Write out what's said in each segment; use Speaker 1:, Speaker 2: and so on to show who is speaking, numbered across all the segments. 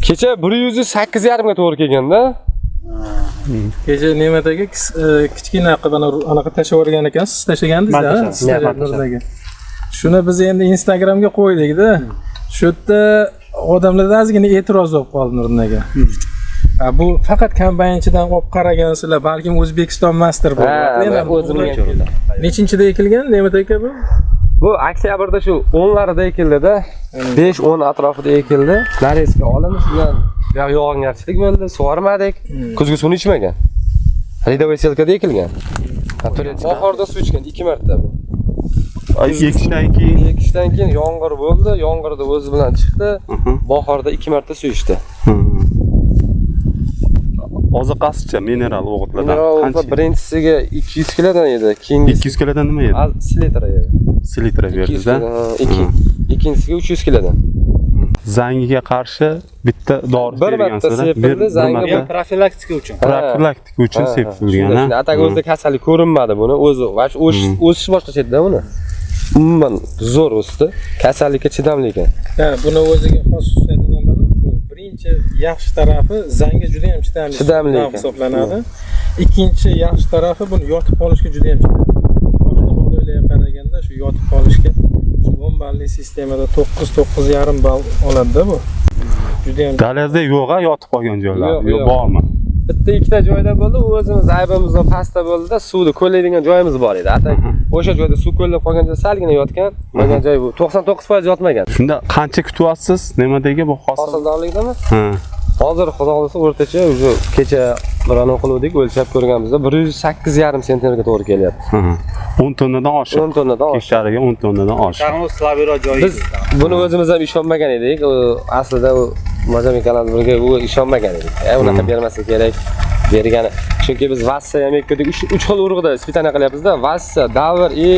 Speaker 1: Kecha 108,5 ga to'g'ri kelganda.
Speaker 2: Kecha ne'matdagi kichkina anaqa tashlab yuborgan ekansiz, tashlagandingiz-da. Shuni biz endi Instagramga qo'ydik-da. Shu yerda odamlarda ozgina e'tiroz bo'lib qoldi Nuriddin aka. Bu faqat kombaynchidan olib qaragansizlar, balkim O'zbekiston master bo'ladi. Nechinchida ekilgan ne'mat aka bu?
Speaker 1: Bu oktyabrda shu 10larida ekildi-da. 5-10 atrofida ekildi. Nareska olamiz bilan yog'ingarchilik bo'ldi, sug'ormadik. Kuzgi suvni ichmagan. Rядовой selkada ekilgan. Bahorda suv ichgan 2 marta bu. Ekishdan keyin yomg'ir bo'ldi, yomg'irda o'zi bilan chiqdi. Bahorda 2 marta suv ichdi.
Speaker 3: Oziqasicha mineral o'g'itlardan
Speaker 1: qancha? Birinchisiga 200 kilodan edi, keyingi
Speaker 3: 200 kilodan nima edi?
Speaker 1: Selitra edi.
Speaker 3: Selitra berdi-da.
Speaker 1: Ikkinchisiga 300 kilodan.
Speaker 3: Zangiga qarshi bitta dori
Speaker 1: bergansizlar. Zangiga
Speaker 2: profilaktika uchun.
Speaker 3: Profilaktika uchun sepilgan.
Speaker 1: Atak o'zida kasallik ko'rinmadi buni, o'zi o'sish boshqacha edi buni. Umuman zo'r o'sdi. Kasallikka chidamli ekan.
Speaker 2: Buni o'ziga xos xususiyatidan biri shu. Birinchi yaxshi tarafi zanga juda ham chidamli hisoblanadi. Ikkinchi yaxshi tarafi buni yotib qolishga juda ham chidamli. Boshqa modellarga qaraganda shu yotib qolishga 10 balli sistemada 9-9,5 ball oladi-da bu. Juda ham
Speaker 3: Dalyazda yo'g'a yotib qolgan joylar bormi?
Speaker 1: Bitta ikkita joyda bo'ldi, o'zimiz aybimizdan pastda bo'ldi-da, suvni ko'llaydigan joyimiz bor edi. Atak o'sha joyda suv ko'llab qolgan joy salgina yotgan, qolgan joy bu 99% yotmagan.
Speaker 3: Shunda qancha kutyapsiz nemadagi bu
Speaker 1: hosildorlikdami? Hozir xudo xolasa o'rtacha o'sha kecha bir anaqa qildik, o'lchab ko'rganimizda 108,5 sentnerga to'g'ri kelyapti.
Speaker 3: 10 tonnadan oshiq.
Speaker 1: 10 tonnadan oshiq.
Speaker 3: Hektariga 10 tonnadan oshiq.
Speaker 2: Slavero joyi.
Speaker 1: Biz buni o'zimiz ham ishonmagan edik. Aslida u Majamikalandga u ishonmagan edik. Unaqa bermasa kerak bergani. Chunki biz Vassa ham ekdik. 3 xil urug'da ispitaniya qilyapmiz-da. Vassa, Davr и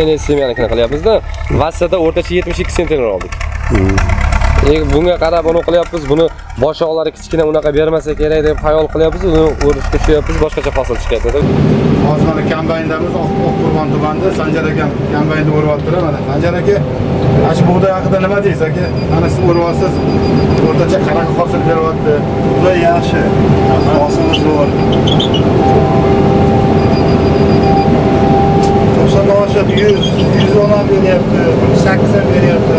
Speaker 1: NS semenikini qilyapmiz-da. Vassada o'rtacha 72 sentner oldik. Bunga qarab uni qilyapmiz. Buni boshqalari kichkina unaqa bermasa kerak deb xayol qilyapmiz. Uni o'rishga tushyapmiz, boshqacha hosil chiqyapti.
Speaker 4: Hozir mana kombayndamiz Oqqurbon tumanida Sanjar aka kombaynda o'ryaptilar mana. Sanjar aka, shu bug'doy haqida nima deysiz aka? Mana siz o'ryapsiz, o'rtacha qanaqa hosil beryapti? Juda yaxshi. Hosilimiz zo'r. 90 oshiq 110 ham beryapti, 8 ham beryapti.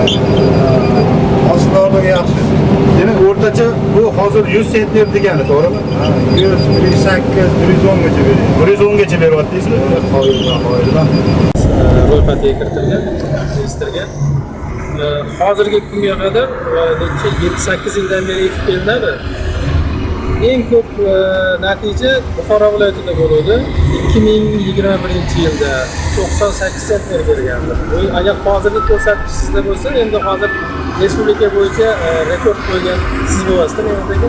Speaker 4: Hosillarga yaxshi. Demak, o'rtacha bu hozir 100 sentner degani, to'g'rimi? 100, 108, 110 gacha beradi. 110 gacha beryapsizmi? Qo'yilgan.
Speaker 2: Ro'yxatga kiritilgan, reyestrga. Hozirgi kunga qadar 7-8 yildan beri ekib kelinadi. Eng ko'p natija Buxoro viloyatida bo'ldi. 2021-yilda 98 sentner bergandi. Agar hozirgi ko'rsatkich sizda bo'lsa, endi hozir respublika bo'yicha rekord qo'ygan siz bo'lasizda, nima deydi?